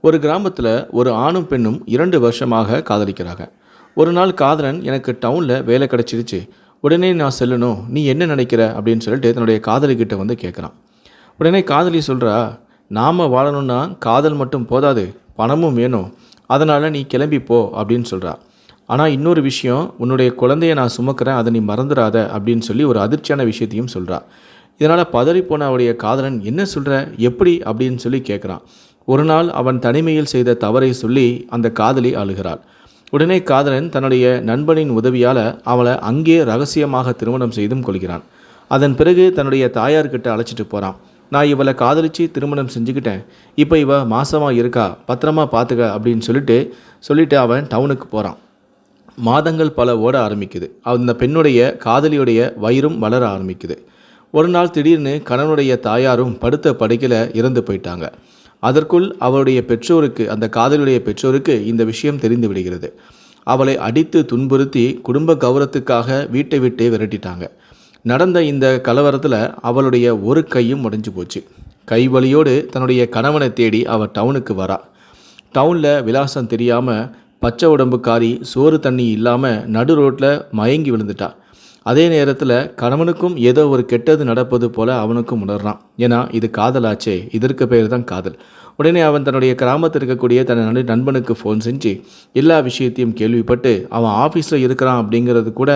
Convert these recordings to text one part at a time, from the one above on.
ஒரு கிராமத்தில் ஒரு ஆணும் பெண்ணும் 2 வருஷமாக காதலிக்கிறாங்க. ஒரு நாள் காதலன் எனக்கு டவுனில் வேலை கிடைச்சிருச்சு, உடனே நான் செல்லணும், நீ என்ன நினைக்கிற அப்படின்னு சொல்லிட்டு தன்னுடைய காதலிக்கிட்ட வந்து கேட்குறான். உடனே காதலி சொல்கிறா, நாம் வாழணும்னா காதல் மட்டும் போதாது, பணமும் வேணும், அதனால் நீ கிளம்பி போ அப்படின்னு சொல்கிறா. ஆனால் இன்னொரு விஷயம், உன்னுடைய குழந்தைய நான் சுமக்கிறேன், அதை நீ மறந்துடாத அப்படின்னு சொல்லி ஒரு அதிர்ச்சியான விஷயத்தையும் சொல்கிறா. இதனால் பதறிப்போன அவருடைய காதலன், என்ன சொல்கிற, எப்படி அப்படின்னு சொல்லி கேட்குறான். ஒரு நாள் அவன் தனிமையில் செய்த தவறை சொல்லி அந்த காதலி அழுகிறாள். உடனே காதலன் தன்னுடைய நண்பனின் உதவியால் அவளை அங்கே ரகசியமாக திருமணம் செய்தும் கொள்கிறான். அதன் பிறகு தன்னுடைய தாயார்கிட்ட அழைச்சிட்டு போகிறான். நான் இவளை காதலித்து திருமணம் செஞ்சுக்கிட்டேன், இப்போ இவ மாசமாக இருக்கா, பத்திரமா பார்த்துக்க அப்படின்னு சொல்லிட்டு அவன் டவுனுக்கு போகிறான். மாதங்கள் பல ஓட ஆரம்பிக்குது. அந்த பெண்ணுடைய காதலியுடைய வயிறும் வளர ஆரம்பிக்குது. ஒரு நாள் திடீர்னு கணவனுடைய தாயாரும் படுத்த படுக்கையில் இறந்து போயிட்டாங்க. அதற்குள் அவருடைய பெற்றோருக்கு, அந்த காதலியுடைய பெற்றோருக்கு இந்த விஷயம் தெரிந்து விடுகிறது. அவளை அடித்து துன்புறுத்தி குடும்ப கௌரவத்துக்காக வீட்டை விட்டே விரட்டிட்டாங்க. நடந்த இந்த கலவரத்தில் அவளுடைய ஒரு கையும் உடைஞ்சு போச்சு. கைவலியோடு தன்னுடைய கணவனை தேடி அவள் டவுனுக்கு வரா. டவுனில் விலாசம் தெரியாமல் பச்சை உடம்புக்காரி சோறு தண்ணி இல்லாமல் நடு ரோட்டில் மயங்கி விழுந்துட்டா. அதே நேரத்தில் கணவனுக்கும் ஏதோ ஒரு கெட்டது நடப்பது போல அவனுக்கும் உணர்றான். ஏன்னா இது காதலாச்சே, இதற்கு பேர் தான் காதல். உடனே அவன் தன்னுடைய கிராமத்தில் இருக்கக்கூடிய தன்னுடைய நண்பனுக்கு ஃபோன் செஞ்சு எல்லா விஷயத்தையும் கேள்விப்பட்டு அவன் ஆஃபீஸில் இருக்கிறான் அப்படிங்கிறது கூட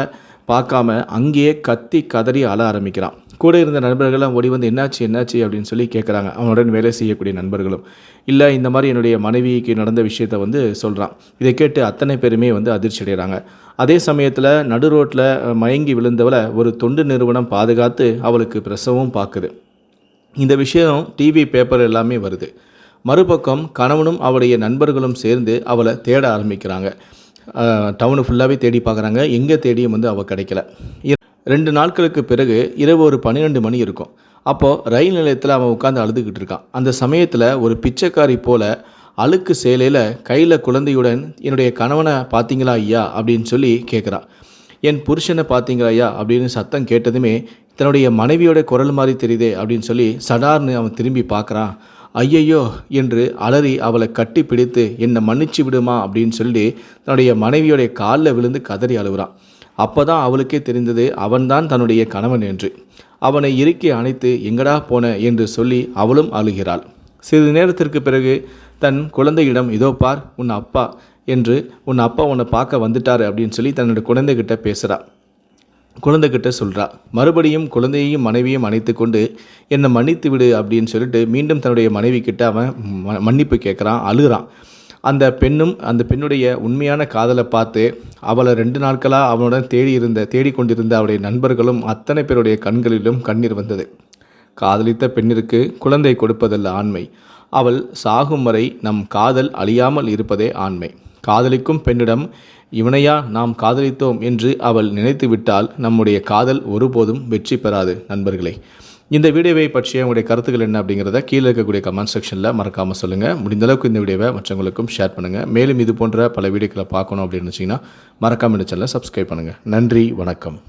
பார்க்காம அங்கேயே கத்தி கதறி அழ ஆரம்பிக்கிறான். கூட இருந்த நண்பர்கள்லாம் ஓடி வந்து என்னாச்சு அப்படின்னு சொல்லி கேட்குறாங்க. அவனுடன் வேலை செய்யக்கூடிய நண்பர்களும், இல்லை இந்த மாதிரி என்னுடைய மனைவிக்கு நடந்த விஷயத்தை வந்து சொல்கிறான். இதை கேட்டு அத்தனை பேருமே வந்து அதிர்ச்சி அடைகிறாங்க. அதே சமயத்தில் நடு ரோட்டில் மயங்கி விழுந்தவளை ஒரு தொண்டு நிறுவனம் பாதுகாத்து அவளுக்கு பிரசவம் பார்க்குது. இந்த விஷயம் டிவி பேப்பர் எல்லாமே வருது. மறுபக்கம் கணவனும் அவளுடைய நண்பர்களும் சேர்ந்து அவளை தேட ஆரம்பிக்கிறாங்க. டவுனு ஃபுல்லாகவே தேடி பார்க்குறாங்க. எங்கே தேடியும் வந்து அவள் கிடைக்கல. 2 நாட்களுக்கு பிறகு இரவு ஒரு 12 மணி இருக்கும். அப்போது ரயில் நிலையத்தில் அவன் உட்காந்து அழுதுகிட்டு இருக்கான். அந்த சமயத்தில் ஒரு பிச்சைக்காரி போல அழுக்கு சேலையில் கையில் குழந்தையுடன், என்னுடைய கணவனை பார்த்தீங்களா ஐயா அப்படின்னு சொல்லி கேட்குறான். என் புருஷனை பார்த்தீங்களா ஐயா அப்படின்னு சத்தம் கேட்டதுமே தன்னுடைய மனைவியோட குரல் மாதிரி தெரியுதே அப்படின்னு சொல்லி சடார்னு அவன் திரும்பி பார்க்குறான். ஐயையோ என்று அலறி அவளை கட்டி பிடித்து என்னை மன்னிச்சு விடுமா அப்படின்னு சொல்லி தன்னுடைய மனைவியோடைய காலில் விழுந்து கதறி அழுகிறான். அப்போ தான் அவளுக்கே தெரிந்தது அவன்தான் தன்னுடைய கணவன் என்று. அவனை இறுக்கி அணைத்து எங்கடா போன என்று சொல்லி அவளும் அழுகிறாள். சிறிது நேரத்திற்கு பிறகு தன் குழந்தையிடம், இதோ பார் உன் அப்பா என்று, உன் அப்பா உன்னை பார்க்க வந்துட்டார் அப்படின்னு சொல்லி தன்னுடைய குழந்தைகிட்ட பேசுகிறா. குழந்தைகிட்ட சொல்கிறா. மறுபடியும் குழந்தையையும் மனைவியும் அணைத்து கொண்டு என்னை மன்னித்து விடு அப்படின்னு சொல்லிட்டு மீண்டும் தன்னுடைய மனைவி கிட்ட அவன் மன்னிப்பு கேட்குறான், அழுகிறான். அந்த பெண்ணுடைய உண்மையான காதலை பார்த்து அவளை 2 நாட்களாக அவனுடன் தேடிக்கொண்டிருந்த அவருடைய நண்பர்களும் அத்தனை பேருடைய கண்களிலும் கண்ணீர் வந்தது. காதலித்த பெண்ணிற்கு குழந்தை கொடுப்பதல்ல ஆண்மை, அவள் சாகும் வரை நம் காதல் அழியாமல் இருப்பதே ஆண்மை. காதலிக்கும் பெண்ணிடம் இவனையா நாம் காதலித்தோம் என்று அவள் நினைத்து விட்டால் நம்முடைய காதல் ஒருபோதும் வெற்றி பெறாது. நண்பர்களே, இந்த வீடியோவை பற்றிய உங்களுடைய கருத்துக்கள் என்ன அப்படிங்கிறத கீழே இருக்கக்கூடிய கமெண்ட் செக்ஷனில் மறக்காமல் சொல்லுங்கள். முடிந்தளவுக்கு இந்த வீடியோவை மற்றவங்களுக்கும் ஷேர் பண்ணுங்கள். மேலும் இது போன்ற பல வீடியோக்களை பார்க்கணும் அப்படின்னு நினச்சிங்கன்னா மறக்காமல் இந்த சேனலை சப்ஸ்கிரைப் பண்ணுங்கள். நன்றி, வணக்கம்.